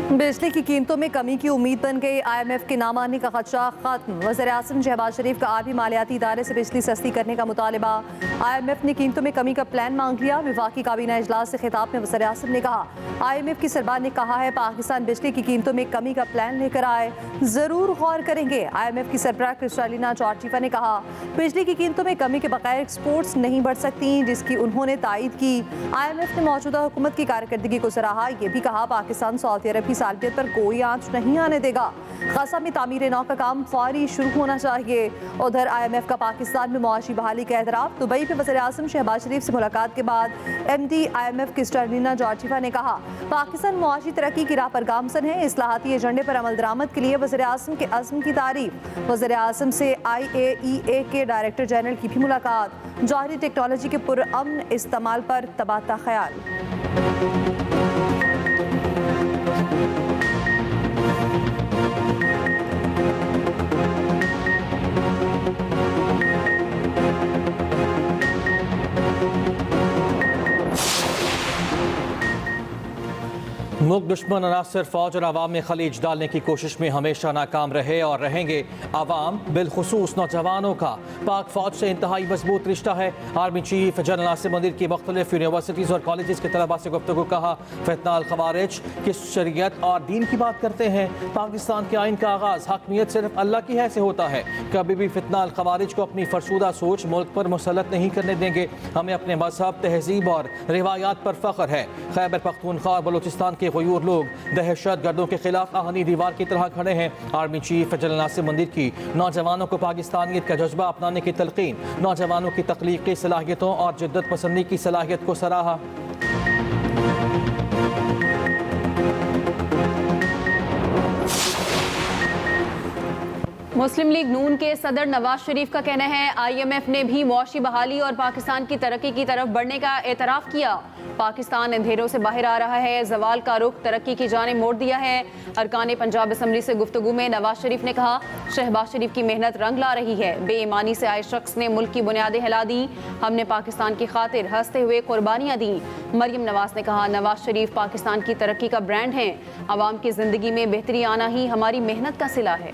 बिजली की कीमतों में कमी की उम्मीद बन गई। IMF के नामानी का खदशा खत्म। वज़ीर-ए-आज़म शहबाज शरीफ का आर्मी मालियाती इदारे से बिजली सस्ती करने का मुतालबा। IMF ने कीमतों में कमी का प्लान मांग लिया। वफाकी काबीना इजलास से खिताब में वज़ीर-ए-आज़म ने कहा, IMF की सरबराह ने कहा है पाकिस्तान बिजली की कीमतों में कमी का प्लान लेकर आए, जरूर गौर करेंगे। IMF की सरबराह क्रिस्टालिना जॉर्जीवा ने कहा, बिजली की कीमतों में कमी के बगैर एक्सपोर्ट्स नहीं बढ़ सकती, जिसकी उन्होंने तायद की। IMF ने मौजूदा हुकूमत की कारकर्दगी को सराहा। ये भी कहा, पाकिस्तान सऊदी अरब की सालगिरह पर कोई आंच नहीं आने देगा। गजा में तामीर नौ का काम फौरी शुरू होना चाहिए। उधर IMF का पाकिस्तान में मुआशी बहाली का एतराफ़। दुबई में वज़ीर-ए-आज़म शहबाज शरीफ से मुलाकात के बाद MD IMF क्रिस्टालिना जॉर्जीवा ने कहा, पाकिस्तान मुआशी तरक्की की राह पर गामजन है। इस्लाहाती एजेंडे पर अमल दरामद के लिए वज़ीर-ए-आज़म के अज़्म की तारीफ। वज़ीर-ए-आज़म से IAEA के डायरेक्टर जनरल की भी मुलाकात। जौहरी टेक्नोलॉजी के पुरअमन इस्तेमाल पर तबादला ख्याल। मुल्क दुश्मन अनासर फौज और आवाम में खलीज डालने की कोशिश में हमेशा नाकाम रहे और रहेंगे। आवाम बिलखुसूस नौजवानों का पाक फौज से इंतहाई मजबूत रिश्ता है। Army chief general Asim Munir की मुख्तलिफ यूनिवर्सिटीज़ और कॉलेज के तलबा से गुफ्तगू कहा, फितनाल खवारिज की शरीयत और दीन की बात करते हैं। पाकिस्तान के आइन का आगाज़ हकमियत सिर्फ अल्लाह की है से होता है। कभी भी फितनाल खवारिज को अपनी फरसूदा सोच मुल्क पर मुसलत नहीं करने देंगे। हमें अपने मजहब, तहजीब और रिवायात पर फ़ख्र है। खैबर पख्तूनख्वा और बलूचिस्तान के गयूर लोग दहशत गर्दों के खिलाफ आहनी दीवार की तरह खड़े हैं। Army chief general Asim Munir की नौजवानों को पाकिस्तानियत का जज्बा अपनाने की तलकीन, नौजवानों की तख्लीकी सलाहियतों और जिद्दत पसंदी की सलाहियत को सराहा। मुस्लिम लीग नून के सदर नवाज शरीफ का कहना है, IMF ने भी मुआशी बहाली और पाकिस्तान की तरक्की की तरफ बढ़ने का एतराफ़ किया। पाकिस्तान अंधेरों से बाहर आ रहा है, जवाल का रुख तरक्की की जानिब मोड़ दिया है। अरकान पंजाब असम्बली से गुफ्तगू में नवाज शरीफ ने कहा, शहबाज शरीफ की मेहनत रंग ला रही है। बेईमानी से आए शख्स ने मुल्क की बुनियादें हिला दी। हमने पाकिस्तान की खातिर हंसते हुए कुर्बानियाँ दी। मरियम नवाज ने कहा, नवाज शरीफ पाकिस्तान की तरक्की का ब्रांड हैं। आवाम की जिंदगी में बेहतरी आना ही हमारी मेहनत का सिला है।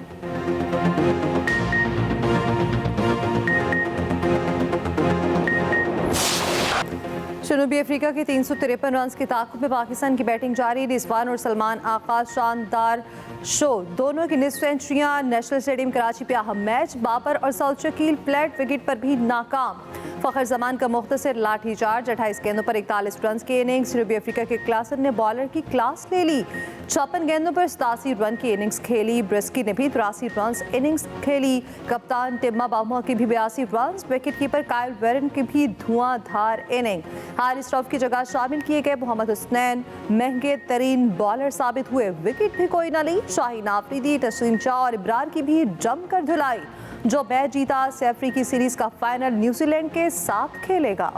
जनूबी अफ्रीका के 353 रन की ताकत में पाकिस्तान की बैटिंग जारी। रिजवान और सलमान आका शानदार शो, दोनों की निस्फ सेंचुरियां। नेशनल स्टेडियम कराची पे अहम मैच। बाबर और सऊद शकील फ्लैट विकेट पर भी नाकाम। फ़खर जमान का मुख्तसर लाठी चार्ज। 28 गेंदों पर 41 रन की इनिंग्स। जनूबी अफ्रीका के क्लासन ने बॉलर की क्लास ले ली। 56 गेंदों पर 87 रन की इनिंग्स खेली। ब्रिस्की ने भी 83 रन इनिंग्स खेली। कप्तान टिम्मा बामुआ की भी 82 रन। विकेट कीपर कायल वेरन की भी धुआंधार इनिंग। हारिस रऊफ की जगह शामिल किए गए मोहम्मद हुसनैन महंगे तरीन बॉलर साबित हुए। विकेट भी कोई न ली। शाहीन आफरीदी, तस्लीम शाह और इब्रार की भी जमकर धुलाई। जो मैच जीता, से अफ्रीकी सीरीज का फाइनल न्यूजीलैंड के साथ खेलेगा।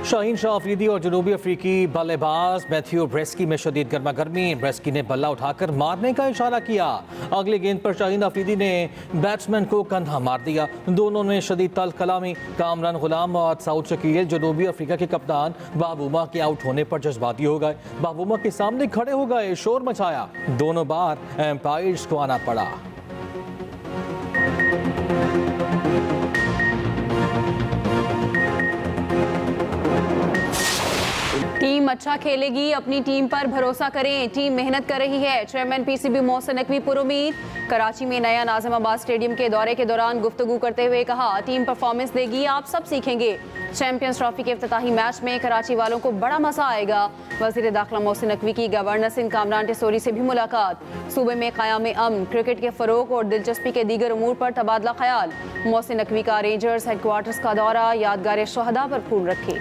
शाहीन शाह अफरीदी और जनूबी अफ्रीकी बल्लेबाज मैथ्यू ब्रेस्की में शदीद गर्मा गर्मी। ब्रेस्की ने बल्ला उठाकर मारने का इशारा किया। अगले गेंद पर शाहीन अफरीदी ने बैट्समैन को कंधा मार दिया। दोनों ने शदीद तल कलामी। कामरान गुलाम और सऊद शकील जनूबी अफ्रीका के कप्तान बाबूमा के आउट होने पर जज्बाती हो गए। बाबूमा के सामने खड़े हो गए, शोर मचाया। दोनों बार एम्पायर्स को आना पड़ा। टीम अच्छा खेलेगी, अपनी टीम पर भरोसा करें। टीम मेहनत कर रही है। चेयरमैन PCB मोहसिन नकवी पुरुमीद। कराची में नया नाज़िमाबाद स्टेडियम के दौरे के दौरान गुफ्तगू करते हुए कहा, टीम परफॉर्मेंस देगी, आप सब सीखेंगे। चैंपियंस ट्रॉफी के इफ्तिताही मैच में कराची वालों को बड़ा मजा आएगा। वज़ीर दाखिला मोहसिन नकवी की गवर्नर सिंध कामरान टेसोरी से भी मुलाकात। सूबे में क़याम अमन, क्रिकेट के फ़रोग़ और दिलचस्पी के दीगर उमूर पर तबादला ख्याल। मोहसिन नकवी का रेंजर्स हेडक्वार्टर्स का दौरा, यादगार शहदा पर फूल रखे।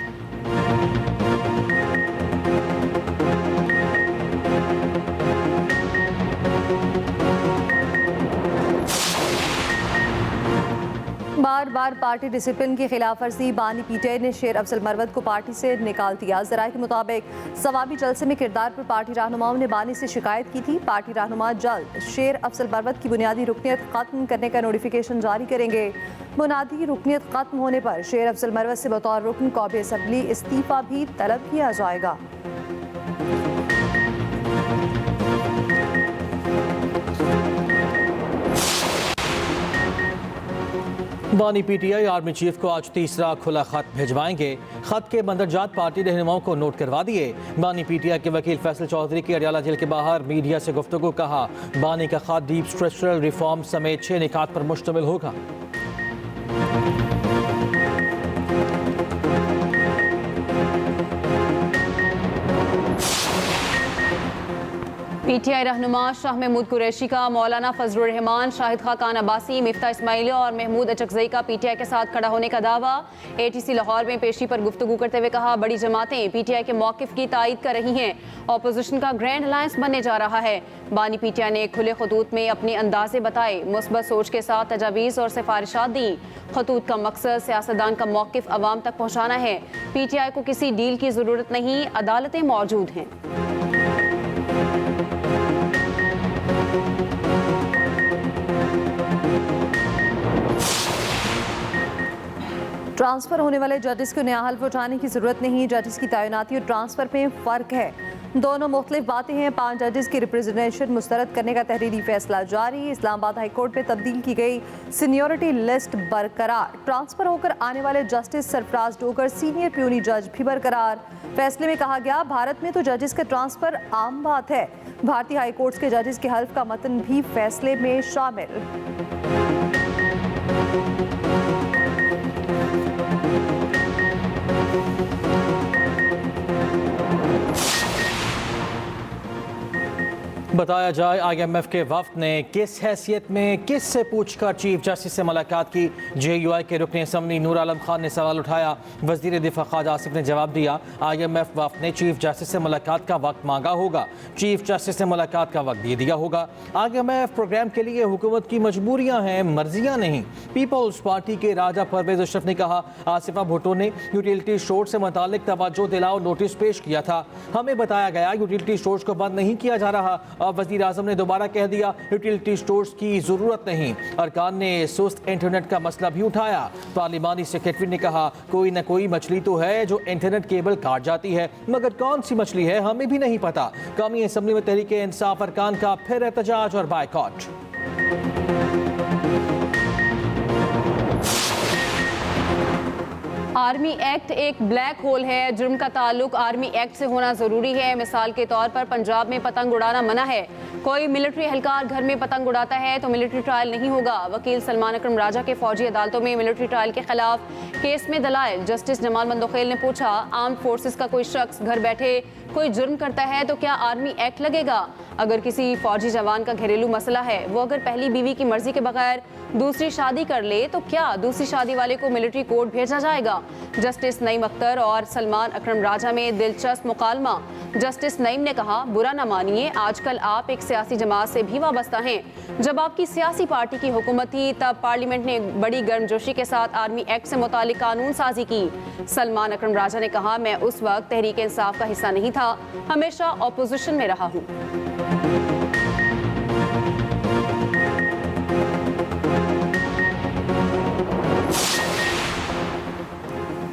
बार बार पार्टी डिसिप्लिन की खिलाफ वर्जी, बानी पीटीआई ने शेर अफजल मरवत को पार्टी से निकाल दिया। जराये के मुताबिक सवाबी जलसे में किरदार पर पार्टी रहनुमाओं ने बानी से शिकायत की थी। पार्टी रहनुमा जल्द शेर अफजल मरवत की बुनियादी रुकनियत खत्म करने का नोटिफिकेशन जारी करेंगे। बुनियादी रुकनियत खत्म होने पर शेर अफजल मरवत से बतौर रुकन कौमी असम्बली इस्तीफा भी तलब किया जाएगा। बानी पीटीआई आर्मी चीफ को आज तीसरा खुला खत भिजवाएंगे। खत के मंदरजात पार्टी रहनुमाओं को नोट करवा दिए। बानी पीटीआई के वकील फैसल चौधरी की अडियाला जेल के बाहर मीडिया से गुफ्तगू। कहा, बानी का खत डीप स्ट्रक्चरल रिफॉर्म समेत 6 निकात पर मुश्तमिल होगा। पीटीआई रहनुमा शाह महमूद कुरैशी का मौलाना फजलुर रहमान, शाहिद खान अब्बासी, मिफ्ता इस्माइली और महमूद अचकजई का पीटीआई के साथ खड़ा होने का दावा। एटीसी लाहौर में पेशी पर गुफ्तगू करते हुए कहा, बड़ी जमातें पीटीआई के मौक़िफ़ की तायद कर रही हैं। अपोजिशन का ग्रैंड अलायंस बनने जा रहा है। बानी पीटीआई ने खुले खतूत में अपने अंदाजे बताए, मुस्बत सोच के साथ तजावीज़ और सिफारिशात दी। खतूत का मकसद सियासतदान का मौक़िफ़ अवाम तक पहुँचाना है। पीटीआई को किसी डील की ज़रूरत नहीं, अदालतें मौजूद हैं। ट्रांसफर होने वाले जजेस को नया हल्फ उठाने की जरूरत नहीं। जजेस की तैनाती और ट्रांसफर में फ़र्क है, दोनों मुख्तलिफ बातें हैं। 5 जजेस की रिप्रेजेंटेशन मुस्तरद करने का तहरीरी फैसला जारी। इस्लामाबाद हाई कोर्ट में तब्दील की गई सीनियरिटी लिस्ट बरकरार। ट्रांसफर होकर आने वाले justice Sarfaraz Dogar senior puny जज भी बरकरार। फैसले में कहा गया, भारत में तो जजेस का ट्रांसफर आम बात है। भारतीय हाई कोर्ट के जजेस के हल्फ का मतन भी फैसले में शामिल। बताया जाए, IMF के वफ्द ने किस हैसियत में किससे पूछकर चीफ जस्टिस से मुलाकात की। JUI के रुकन असम्बली नूर आलम खान ने सवाल उठाया। वज़ीर दिफा ख्वाजा आसिफ ने जवाब दिया, IMF वफ्द ने चीफ जस्टिस से मुलाकात का वक्त मांगा होगा, चीफ जस्टिस ने मुलाकात का वक्त दे दिया होगा। IMF प्रोग्राम के लिए हुकूमत की मजबूरियाँ हैं, मर्जियाँ नहीं। पीपल्स पार्टी के राजा परवेज अशरफ ने कहा, आसिफा भुट्टो ने यूटिलिटी स्टोर से मुतालिक तवज्जो दिलाओ नोटिस पेश किया था। हमें बताया गया यूटिलिटी स्टोर्स को बंद नहीं किया जा रहा। वज़ीर आज़म ने दोबारा कह दिया, यूटिलिटी स्टोर्स की ज़रूरत नहीं। अरकान ने सुस्त इंटरनेट का मसला भी उठाया। पार्लिमानी सेक्रेटरी ने कहा, कोई न कोई मछली तो है जो इंटरनेट केबल काट जाती है, मगर कौन सी मछली है हमें भी नहीं पता। कौमी असम्बली में तहरीक इंसाफ अरकान का फिर एहतजाज और बायकॉट। आर्मी एक्ट एक ब्लैक होल है। जुर्म का ताल्लुक आर्मी एक्ट से होना जरूरी है। मिसाल के तौर पर पंजाब में पतंग उड़ाना मना है। कोई मिलिट्री एहलकार घर में पतंग उड़ाता है तो मिलिट्री ट्रायल नहीं होगा। वकील सलमान अकरम राजा के फौजी अदालतों में मिलिट्री ट्रायल के खिलाफ केस में दलाइल। जस्टिस जमाल मंदोखेल ने पूछा, आर्म्ड फोर्सेस का कोई शख्स घर बैठे कोई जुर्म करता है तो क्या आर्मी एक्ट लगेगा? अगर किसी फौजी जवान का घरेलू मसला है, वो अगर पहली बीवी की मर्जी के बगैर दूसरी शादी कर ले तो क्या दूसरी शादी वाले को मिलिट्री कोर्ट भेजा जाएगा? जस्टिस नईम अख्तर और सलमान अकरम राजा में दिलचस्प मुकालमा। जस्टिस नईम ने कहा, बुरा न मानिए, आजकल आप एक सियासी जमात से भी वाबस्ता हैं। जब आपकी सियासी पार्टी की हुकूमत थी तब पार्लियामेंट ने बड़ी गर्मजोशी के साथ आर्मी एक्ट से मुतालिक कानून साजी की। सलमान अकरम राजा ने कहा, मैं उस वक्त तहरीक इंसाफ का हिस्सा नहीं था, हमेशा ऑपोजिशन में रहा हूँ।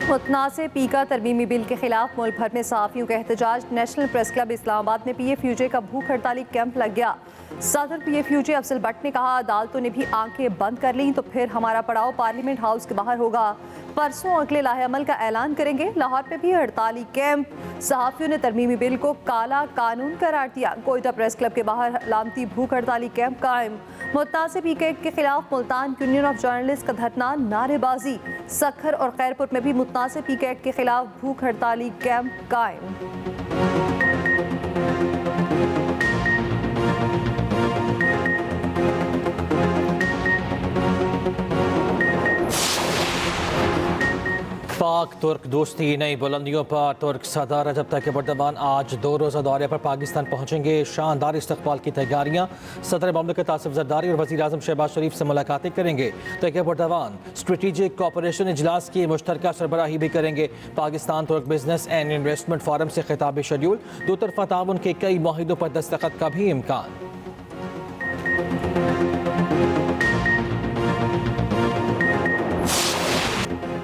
मुतनाज़ पीका तरमीमी बिल के खिलाफ मुल्क भर में सहाफ़ियों का एहतजाज। नेशनल प्रेस क्लब इस्लामाबाद में PFUJ का भूख हड़ताली कैंप लग गया। सदर PFUJ अफजल भट्ट ने कहा, अदालतों ने भी आंखें बंद कर लीं तो फिर हमारा पड़ाव पार्लियामेंट हाउस के बाहर होगा। परसों अगले लाहेअमल का ऐलान करेंगे। लाहौर में भी हड़ताली कैंप। सहाफ़ियों ने तरमीमी बिल को काला कानून करार दिया। कोयटा प्रेस क्लब के बाहर लामती भूख हड़ताली कैंप कायम। मुतनाज़ पीका के खिलाफ मुल्तान यूनियन ऑफ जर्नलिस्ट का धरना, नारेबाजी। सखर और खैरपुर में भी मुतनाज़ पीका के खिलाफ भूख हड़ताली कैंप कायम। पाक पाक तुर्क दोस्ती नई बुलंदियों पर। तुर्क सदर रजब तैयब एर्दोगान आज 2 रोज़ा दौरे पर पाकिस्तान पहुंचेंगे। शानदार इस्तकबाल की तैयारियां। सदर मुमलिकत आसिफ जरदारी और वज़ीर आज़म शहबाज शरीफ से मुलाकातें करेंगे। तैयब एर्दोगान स्ट्रेटेजिक कोऑपरेशन इजलास की मुश्तरका सरबराही भी करेंगे। पाकिस्तान तुर्क बिजनेस एंड इन्वेस्टमेंट फोरम से खिताबी शेड्यूल। दो तरफा ताउन के कई माहिदों पर दस्तखत का भी इम्कान।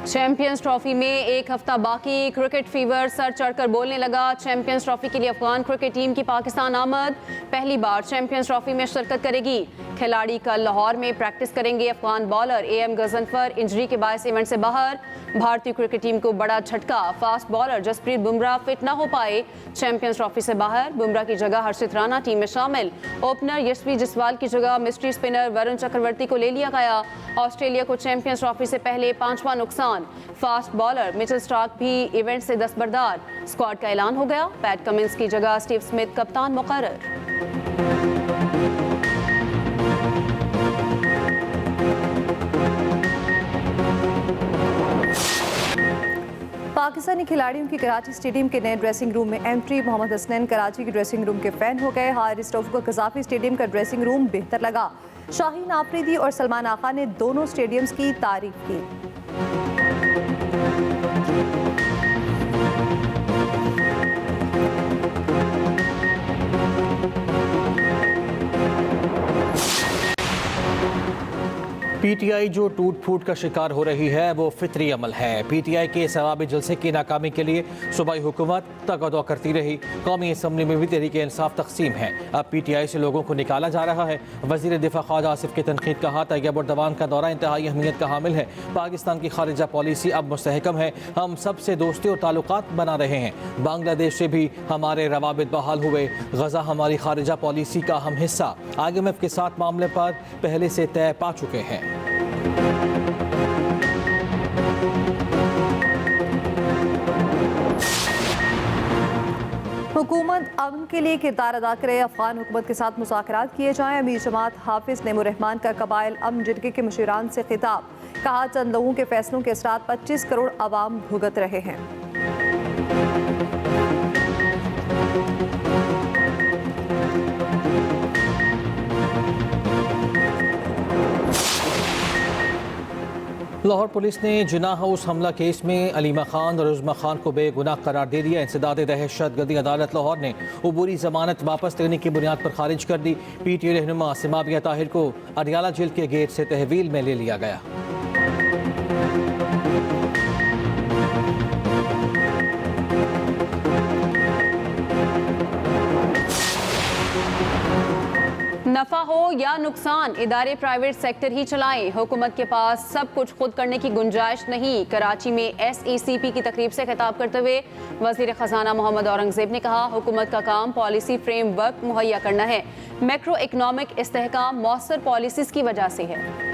चैंपियंस ट्रॉफी में एक हफ्ता बाकी। क्रिकेट फीवर सर चढ़कर बोलने लगा। चैंपियंस ट्रॉफी के लिए अफगान क्रिकेट टीम की पाकिस्तान आमद। पहली बार चैंपियंस ट्रॉफी में शिरकत करेगी। खिलाड़ी कल लाहौर में प्रैक्टिस करेंगे। Afghan bowler AM Ghazanfar injury के बायस इवेंट से बाहर। भारतीय क्रिकेट टीम को बड़ा झटका। Fast bowler Jasprit Bumrah fit न हो पाए, चैंपियंस ट्रॉफी से बाहर। बुमराह की जगह हर्षित राणा टीम में शामिल। ओपनर यशस्वी जायसवाल की जगह मिस्ट्री स्पिनर वरुण चक्रवर्ती को ले लिया गया। ऑस्ट्रेलिया को चैंपियंस ट्रॉफी से पहले 5वां नुकसान। फास्ट बॉलर मिचेल स्टार्क भी इवेंट से दस्तबरदार। स्क्वाड का ऐलान हो गया। पैट कमिंस की जगह स्टीव स्मिथ कप्तान मुकर्रर। पाकिस्तानी खिलाड़ियों की कराची स्टेडियम के नए ड्रेसिंग रूम में एंट्री। मोहम्मद हसनैन कराची के ड्रेसिंग रूम के फैन हो गए। हारिस रऊफ को कज़ाफी स्टेडियम का ड्रेसिंग रूम बेहतर लगा। शाहीन आफरीदी और सलमान आका ने दोनों स्टेडियम्स की तारीफ की। PTI जो टूट फूट का शिकार हो रही है वो फितरी अमल है। PTI के सवाबी जलसे की नाकामी के लिए सूबाई हुकूमत तगदो करती रही। कौमी असम्बली में भी तहरीक इंसाफ तकसीम है। अब PTI से लोगों को निकाला जा रहा है। वज़ीर दिफा ख्वाजा आसिफ की तनकीद कहा, तैयब एर्दोगान का दौरा इंतहाई अहमियत का हामिल है। पाकिस्तान की खारिजा पॉलिसी अब मुस्तहकम है। हम सबसे दोस्ती और ताल्लुकात बना रहे हैं। बांग्लादेश से भी हमारे रवाबित बहाल हुए। गजा हमारी खारिजा पॉलिसी का अहम हिस्सा। IMF के साथ मामले पर पहले से तय पा चुके हैं। हुकूमत अमन के लिए किरदार अदा करे। अफगान हुकूमत के साथ मुज़ाकरात किए जाएं। अमीर जमात हाफिज नेमुर्रहमान का कबाइल अमन जिरगे के मुशीरान से खिताब। कहा, चंद लोगों के फैसलों के असरात 25 करोड़ अवाम भुगत रहे हैं। लाहौर पुलिस ने जिना हाउस हमला केस में अलीमा खान और उज़्मा खान को बेगुनाह करार दे दिया। इंसदाद दहशतगर्दी अदालत लाहौर ने अबूरी जमानत वापस लेने की बुनियाद पर खारिज कर दी। PTI रहनुमा सिमाबिया ताहिर को अडियाला जेल के गेट से तहवील में ले लिया गया। नफा हो या नुकसान, इदारे प्राइवेट सेक्टर ही चलाएं। हुकूमत के पास सब कुछ खुद करने की गुंजाइश नहीं। कराची में SECP की तकरीब से खिताब करते हुए वजीर खजाना मोहम्मद औरंगजेब ने कहा, हुकूमत का काम पॉलिसी फ्रेमवर्क मुहैया करना है। मैक्रो इकनॉमिक इस्तेहकाम मौसर पॉलिसीज की वजह से है।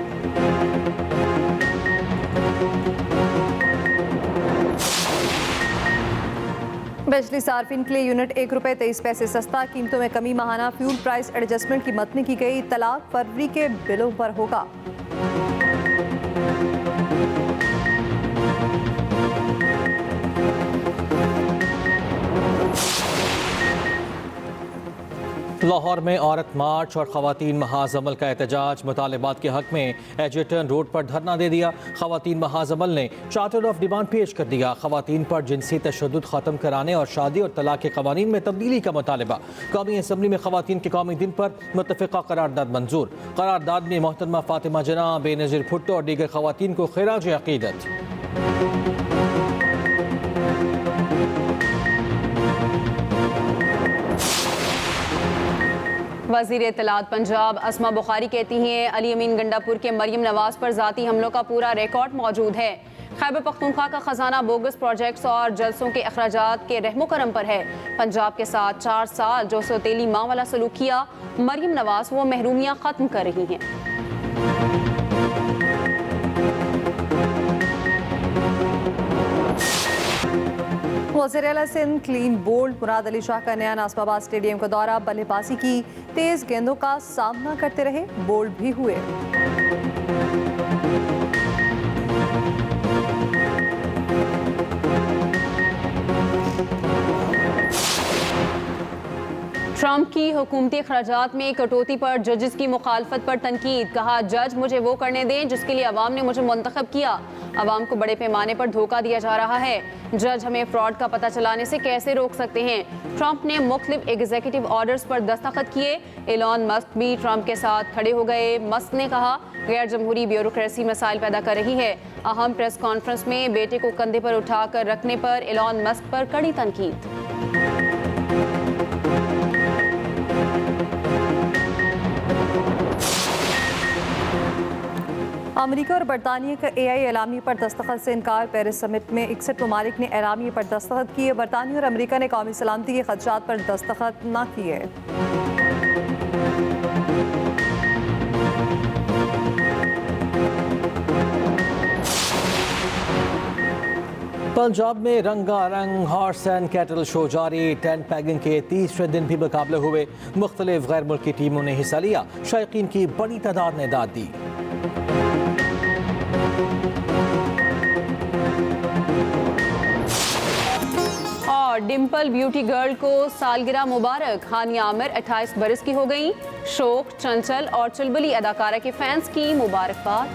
बिजली सार्फिन के लिए यूनिट ₹1.23 सस्ता। कीमतों में कमी। माहाना फ्यूल प्राइस एडजस्टमेंट की मतनी की गई। तलाक फरवरी के बिलों पर होगा। लाहौर में औरत मार्च और ख़वातीन महाज़मल का एहतजाज। मुतालिबात के हक में एजेटन रोड पर धरना दे दिया। ख़वातीन महाज़मल ने चार्टर ऑफ डिमांड पेश कर दिया। ख़वातीन पर जिनसी तशद्दुद ख़त्म कराने और शादी और तलाक के क़वानीन में तब्दीली का मुतालिबा। कौमी असम्बली में ख़वातीन के कौमी दिन पर मुत्तफ़िक़ा करारदाद मंजूर। करारदाद में मोहतरमा फ़ातिमा जना, बेनज़ीर भुट्टो और दीगर ख़वातीन को ख़िराज अक़ीदत। वज़ीर इत्तलात पंजाब अस्मा बुखारी कहती हैं, अली अमीन गंडापुर के मरियम नवाज पर ज़ाती हमलों का पूरा रिकॉर्ड मौजूद है। खैबर पख्तूनख्वा का खजाना बोगस प्रोजेक्ट्स और जलसों के अखराजात के रहमो करम पर है। पंजाब के साथ 4 साल जो सौतेली माँ वाला सलूक किया। मरियम नवाज वो महरूमियाँ ख़त्म कर रही हैं। वज़ीर-ए-आला सिंध क्लीन बोल्ड मुराद अली शाह का नया नासबाबाद स्टेडियम का दौरा। बल्लेबाजी की तेज गेंदों का सामना करते रहे, बोल्ड भी हुए। ट्रंप की हुकूमती खर्चात में कटौती पर जजेस की मुखालफत पर तनकीद। कहा, जज मुझे वो करने दें जिसके लिए अवाम ने मुझे मुंतखब किया। अवाम को बड़े पैमाने पर धोखा दिया जा रहा है। जज हमें फ्रॉड का पता चलाने से कैसे रोक सकते हैं। ट्रंप ने मुख्तलिफ एग्जीक्यूटिव ऑर्डर्स पर दस्तखत किए। एलॉन मस्क भी ट्रंप के साथ खड़े हो गए। मस्क ने कहा, गैर जमहूरी ब्यूरोक्रेसी मसाइल पैदा कर रही है। अहम प्रेस कॉन्फ्रेंस में बेटे को कंधे पर उठाकर रखने पर एलॉन मस्क पर कड़ी तनकीद। अमेरिका और बरतानिया का एआई एलामी पर दस्तखत से इनकार। पेरिस समिट में 61 ममालिक ने एलामी पर दस्तखत किए। बरतानिया और अमेरिका ने कौमी सलामती के खदशात पर दस्तखत न किए। पंजाब में रंगारंग हॉर्स एंड कैटल शो जारी। टेंट पैगिंग के तीसरे दिन भी मुकाबले हुए। मुख्तलिफ गैर मुल्की टीमों ने हिस्सा लिया। शायकीन की बड़ी तादाद ने दाद दी। और डिम्पल ब्यूटी गर्ल को सालगिरह मुबारक। हानिया आमिर 28 बरस की हो गई। शोक, चंचल और चुलबुली अदाकारा के फैंस की मुबारकबाद।